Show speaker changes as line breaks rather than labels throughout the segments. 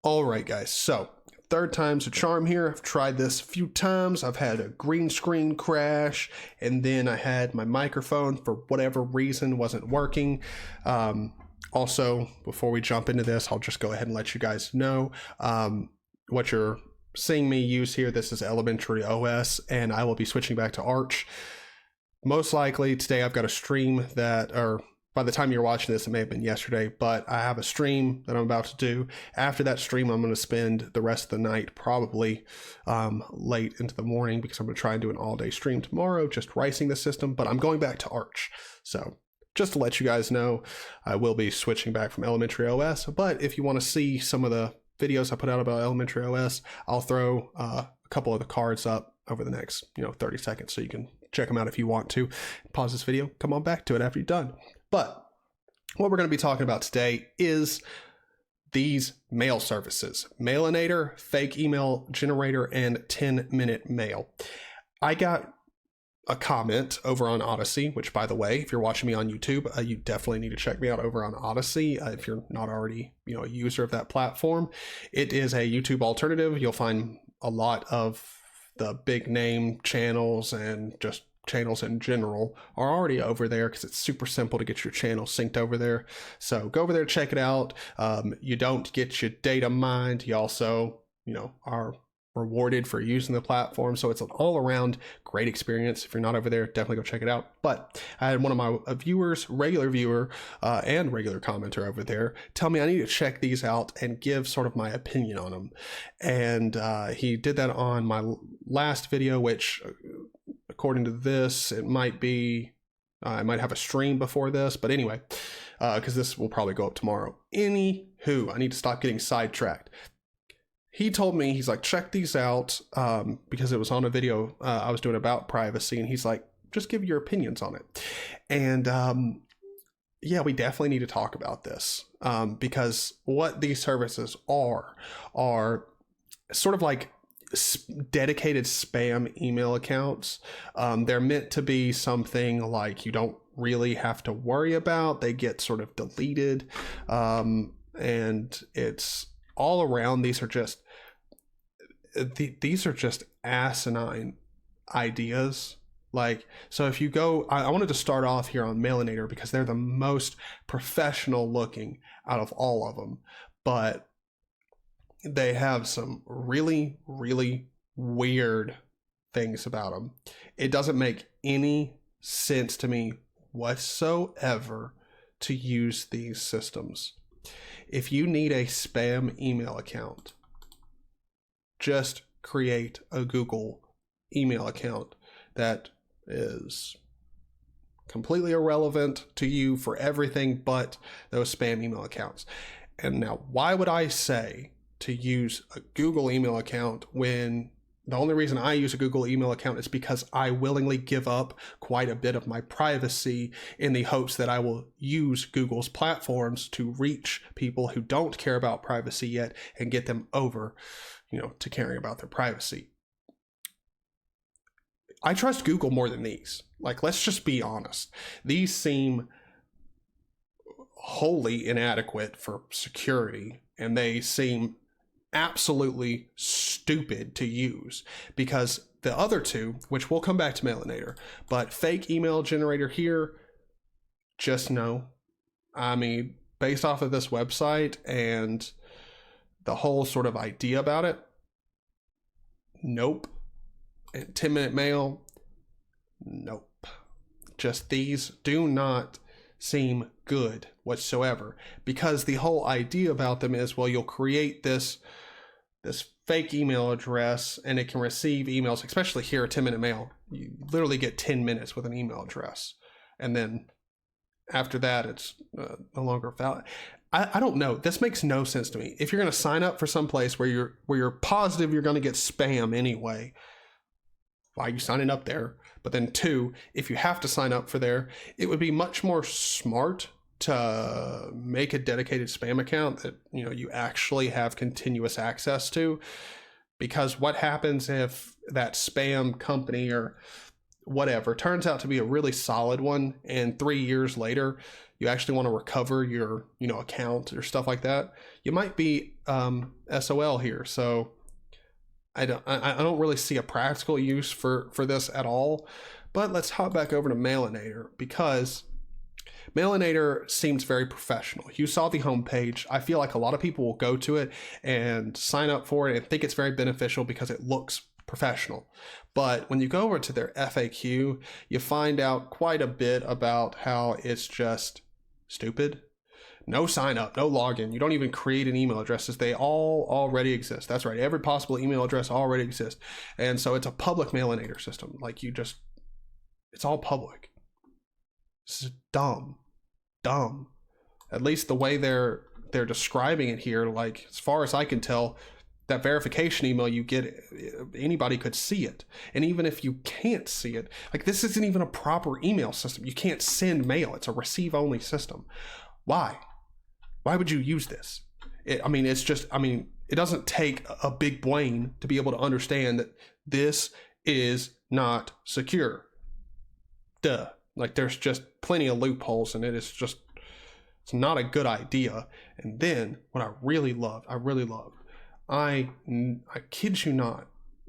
All right, guys, so third time's a charm here. I've tried this a few times. I've had a green screen crash, and then I had my microphone, for whatever reason, wasn't working. Also, before we jump into this, I'll just go ahead and let you guys know what you're seeing me use here. This is Elementary OS, and I will be switching back to Arch. Most likely today I've got a stream that, or by the time you're watching this, it may have been yesterday, but I have a stream that I'm about to do. After that stream, I'm going to spend the rest of the night, probably late into the morning, because I'm going to try and do an all-day stream tomorrow, just ricing the system, but I'm going back to Arch. So just to let you guys know, I will be switching back from Elementary OS, but if you want to see some of the videos I put out about Elementary OS, I'll throw a couple of the cards up over the next 30 seconds, so you can check them out if you want to. Pause this video, come on back to it after you're done. But what we're going to be talking about today is these mail services: Mailinator, Fake Email Generator, and 10-Minute Mail. I got a comment over on Odysee, which, by the way, if you're watching me on YouTube, you definitely need to check me out over on Odysee if you're not already a user of that platform. It is a YouTube alternative. You'll find a lot of the big name channels and just channels in general are already over there, because it's super simple to get your channel synced over there. So go over there, check it out. You don't get your data mined. You also are rewarded for using the platform, so it's an all-around great experience. If you're not over there, definitely go check it out. But I had one of my viewers, regular viewer and regular commenter over there, tell me I need to check these out and give sort of my opinion on them. And he did that on my last video, which according to this, it might be I might have a stream before this, but anyway, because this will probably go up tomorrow. Anywho, I need to stop getting sidetracked. He told me, he's like, check these out, because it was on a video I was doing about privacy, and he's like, just give your opinions on it. And yeah, we definitely need to talk about this, because what these services are sort of like dedicated spam email accounts. They're meant to be something like you don't really have to worry about. They get sort of deleted, and it's all around. These are just asinine ideas. Like, so if you go, I wanted to start off here on Mailinator because they're the most professional looking out of all of them, but they have some really, really weird things about them. It doesn't make any sense to me whatsoever to use these systems. If you need a spam email account, just create a Google email account that is completely irrelevant to you for everything but those spam email accounts. And now, why would I say to use a Google email account when the only reason I use a Google email account is because I willingly give up quite a bit of my privacy in the hopes that I will use Google's platforms to reach people who don't care about privacy yet and get them over, to caring about their privacy. I trust Google more than these. Like, let's just be honest. These seem wholly inadequate for security, and they seem absolutely stupid to use, because the other two, which we'll come back to Mailinator, but Fake Email Generator here, just no. I mean, based off of this website and the whole sort of idea about it, nope. And 10-Minute Mail, nope. Just these do not seem good whatsoever, because the whole idea about them is, well, you'll create this fake email address and it can receive emails, especially here at 10-Minute Mail. You literally get 10 minutes with an email address, and then after that it's no longer valid. I don't know. This makes no sense to me. If you're going to sign up for some place where you're positive you're going to get spam anyway, why are you signing up there? But then two, if you have to sign up for there, it would be much more smart to make a dedicated spam account that you actually have continuous access to. Because what happens if that spam company or whatever turns out to be a really solid one, and 3 years later you actually want to recover your account or stuff like that? you might be SOL here. So I don't really see a practical use for this at all. But let's hop back over to Mailinator, because Mailinator seems very professional. You saw the homepage. I feel like a lot of people will go to it and sign up for it and think it's very beneficial because it looks professional. But when you go over to their FAQ, you find out quite a bit about how it's just stupid. No sign up, no login. You don't even create an email addresses. They all already exist. That's right. Every possible email address already exists. And so it's a public Mailinator system. Like it's all public. This is dumb. At least the way they're describing it here, like as far as I can tell, that verification email you get, anybody could see it. And even if you can't see it, like this isn't even a proper email system. You can't send mail. It's a receive only system. Why would you use this? It doesn't take a big brain to be able to understand that this is not secure. Duh. Like there's just plenty of loopholes, and it's not a good idea. And then what I really loved, I kid you not,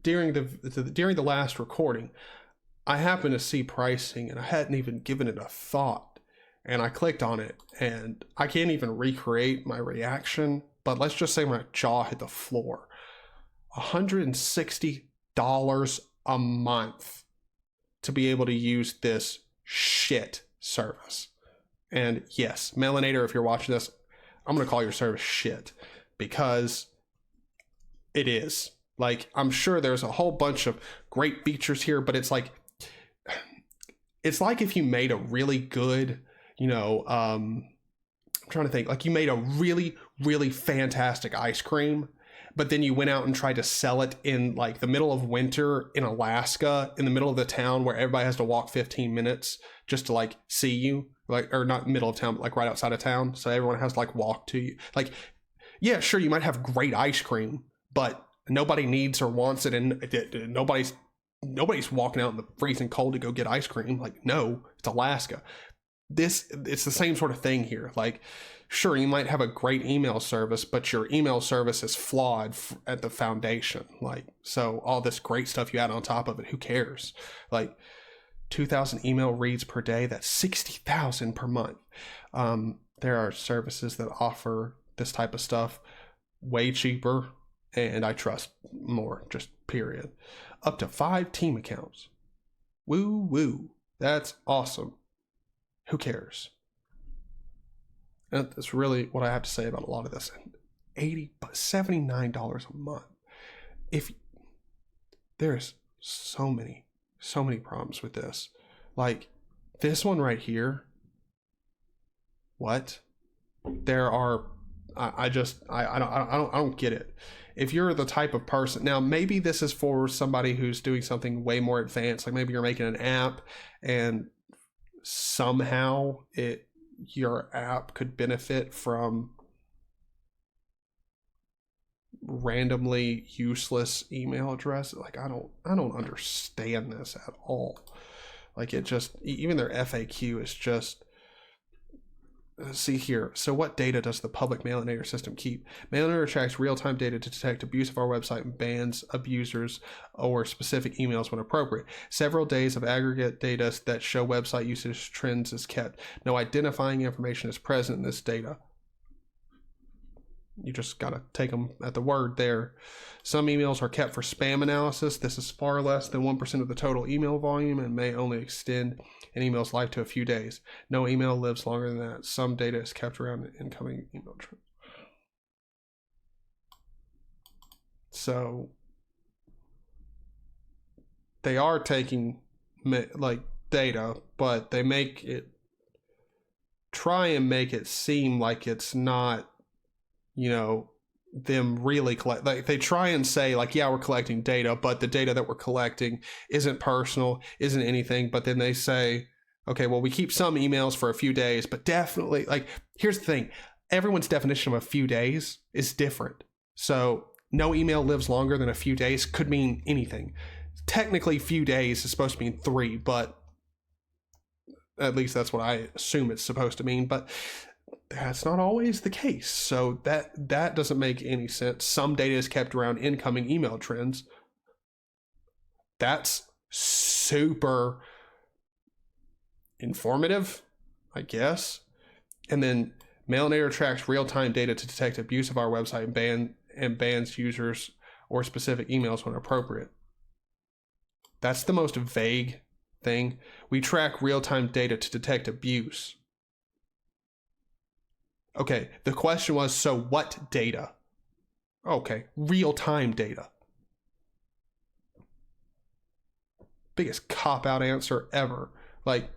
during the last recording, I happened to see pricing and I hadn't even given it a thought. And I clicked on it, and I can't even recreate my reaction, but let's just say my jaw hit the floor. $160 a month to be able to use this shit service. And yes, Mailinator, if you're watching this, I'm going to call your service shit, because it is. Like, I'm sure there's a whole bunch of great features here, but it's like if you made a really good, I'm trying to think, like you made a really, really fantastic ice cream, but then you went out and tried to sell it in like the middle of winter in Alaska, in the middle of the town where everybody has to walk 15 minutes just to like see you, like, or not middle of town, but like right outside of town. So everyone has to like walk to you. Like, yeah, sure, you might have great ice cream, but nobody needs or wants it, and nobody's walking out in the freezing cold to go get ice cream. Like, no, it's Alaska. It's the same sort of thing here. Like, sure, you might have a great email service, but your email service is flawed at the foundation. Like, so all this great stuff you add on top of it, who cares? Like, 2,000 email reads per day, that's 60,000 per month. There are services that offer this type of stuff way cheaper, and I trust more, just period. Up to 5 team accounts. Woo woo. That's awesome. Who cares? And that's really what I have to say about a lot of this. $79 a month. If there's so many problems with this. Like this one right here. What? There are I don't get it. If you're the type of person, now maybe this is for somebody who's doing something way more advanced, like maybe you're making an app and somehow your app could benefit from randomly useless email address. Like I don't understand this at all. Like it just, even their FAQ is just, see here. So what data does the public Mailinator system keep? Mailinator tracks real-time data to detect abuse of our website and bans abusers or specific emails when appropriate. Several days of aggregate data that show website usage trends is kept. No identifying information is present in this data. You just gotta take them at the word there. Some emails are kept for spam analysis. This is far less than 1% of the total email volume and may only extend an email's life to a few days. No email lives longer than that. Some data is kept around incoming email trends. So they are taking like data, but they try and make it seem like it's not, them really collect. Like they try and say like, yeah, we're collecting data, but the data that we're collecting isn't personal, isn't anything. But then they say, okay, well, we keep some emails for a few days, but definitely, like, here's the thing. Everyone's definition of a few days is different. So no email lives longer than a few days could mean anything. Technically, few days is supposed to mean 3, but at least that's what I assume it's supposed to mean. But that's not always the case. So that doesn't make any sense. Some data is kept around incoming email trends. That's super informative, I guess. And then Mailinator tracks real-time data to detect abuse of our website and bans users or specific emails when appropriate. That's the most vague thing. We track real-time data to detect abuse. Okay, the question was, so what data? Okay, real-time data. Biggest cop-out answer ever. Like,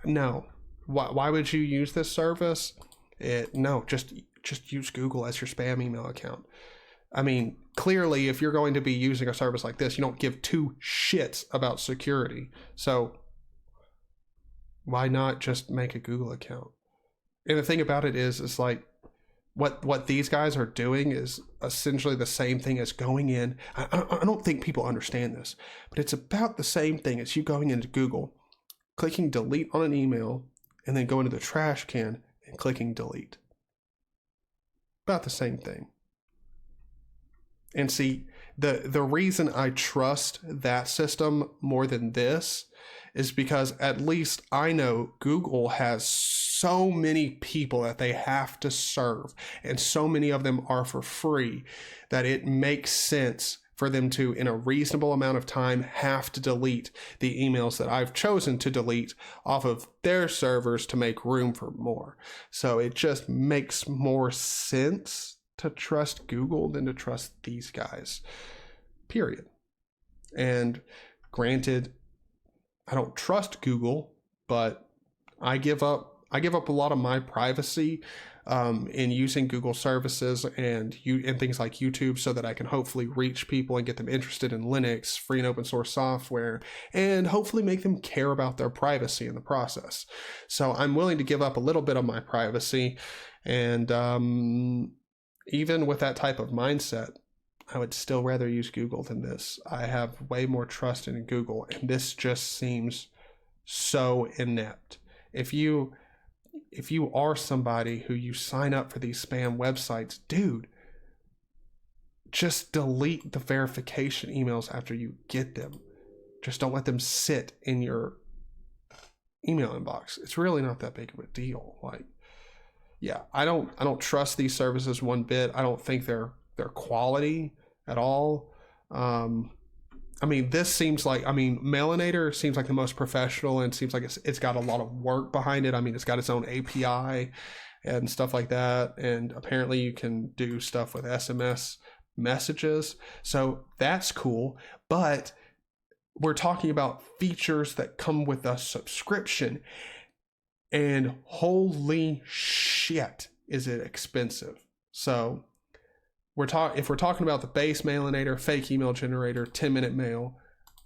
no. Why would you use this service? No, just use Google as your spam email account. I mean, clearly, if you're going to be using a service like this, you don't give two shits about security. So why not just make a Google account? And the thing about it is like, what these guys are doing is essentially the same thing as going in. I don't think people understand this, but it's about the same thing as you going into Google, clicking delete on an email, and then going to the trash can and clicking delete. About the same thing. And see, the reason I trust that system more than this is because at least I know Google has so many people that they have to serve, and so many of them are for free, that it makes sense for them to, in a reasonable amount of time, have to delete the emails that I've chosen to delete off of their servers to make room for more. So it just makes more sense to trust Google than to trust these guys, period. And granted, I don't trust Google, but I give up a lot of my privacy in using Google services and things like YouTube, so that I can hopefully reach people and get them interested in Linux, free and open source software, and hopefully make them care about their privacy in the process. So I'm willing to give up a little bit of my privacy, and even with that type of mindset, I would still rather use Google than this. I have way more trust in Google, and this just seems so inept. If you are somebody who you sign up for these spam websites, dude, just delete the verification emails after you get them. Just don't let them sit in your email inbox. It's really not that big of a deal. Like, yeah, I don't trust these services one bit. I don't think they're quality at all. I mean, this seems like, Mailinator seems like the most professional, and seems like it's got a lot of work behind it. I mean, it's got its own API and stuff like that. And apparently you can do stuff with SMS messages. So that's cool. But we're talking about features that come with a subscription. And holy shit, is it expensive. So if we're talking about the base Mailinator, fake email generator, 10-minute mail,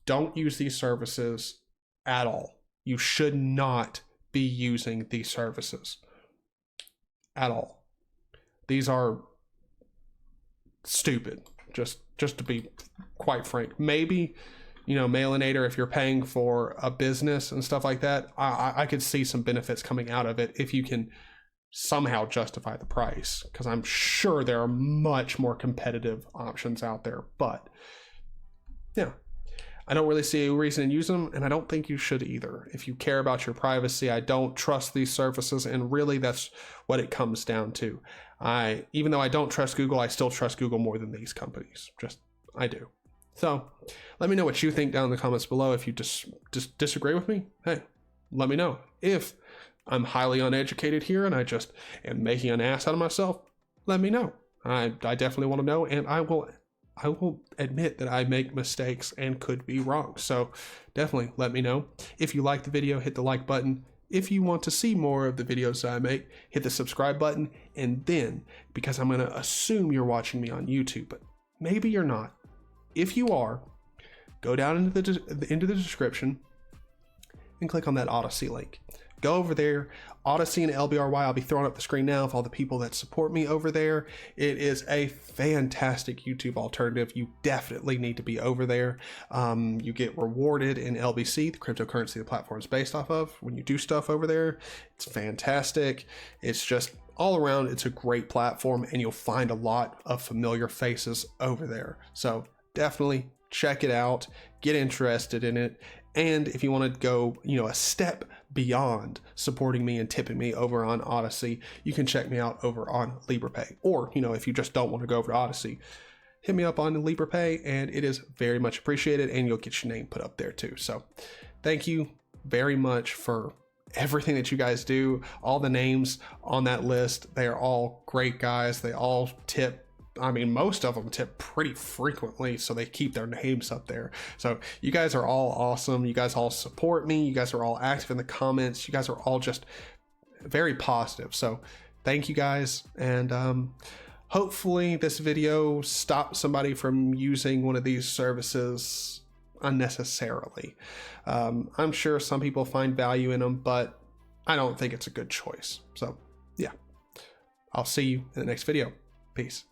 don't use these services at all. You should not be using these services at all. These are stupid, just to be quite frank. Maybe, Mailinator, if you're paying for a business and stuff like that, I could see some benefits coming out of it if you can somehow justify the price, because I'm sure there are much more competitive options out there. But yeah, I don't really see a reason to use them, and I don't think you should either. If you care about your privacy, I don't trust these services, and really that's what it comes down to. Even though I don't trust Google, I still trust Google more than these companies. I do. So let me know what you think down in the comments below. If you just disagree with me, hey, let me know. If I'm highly uneducated here and I just am making an ass out of myself, let me know. I definitely want to know, and I will admit that I make mistakes and could be wrong. So definitely let me know. If you like the video, hit the like button. If you want to see more of the videos that I make, hit the subscribe button. And then, because I'm going to assume you're watching me on YouTube, but maybe you're not. If you are, go down into the description and click on that Odyssey link. go over there. Odysee and LBRY, I'll be throwing up the screen now of all the people that support me over there. It is a fantastic YouTube alternative. You definitely need to be over there. You get rewarded in LBC, the cryptocurrency the platform is based off of, when you do stuff over there. It's fantastic. It's just all around, it's a great platform, and you'll find a lot of familiar faces over there. So definitely check it out, get interested in it. And if you want to go, a step beyond supporting me and tipping me over on Odysee, you can check me out over on LibrePay. Or, if you just don't want to go over to Odysee, hit me up on LibrePay, and it is very much appreciated, and you'll get your name put up there too. So thank you very much for everything that you guys do. All the names on that list, they are all great guys. They all tip. I mean, most of them tip pretty frequently, so they keep their names up there. So you guys are all awesome. You guys all support me. You guys are all active in the comments. You guys are all just very positive. So thank you guys. And hopefully this video stops somebody from using one of these services unnecessarily. I'm sure some people find value in them, but I don't think it's a good choice. So yeah, I'll see you in the next video. Peace.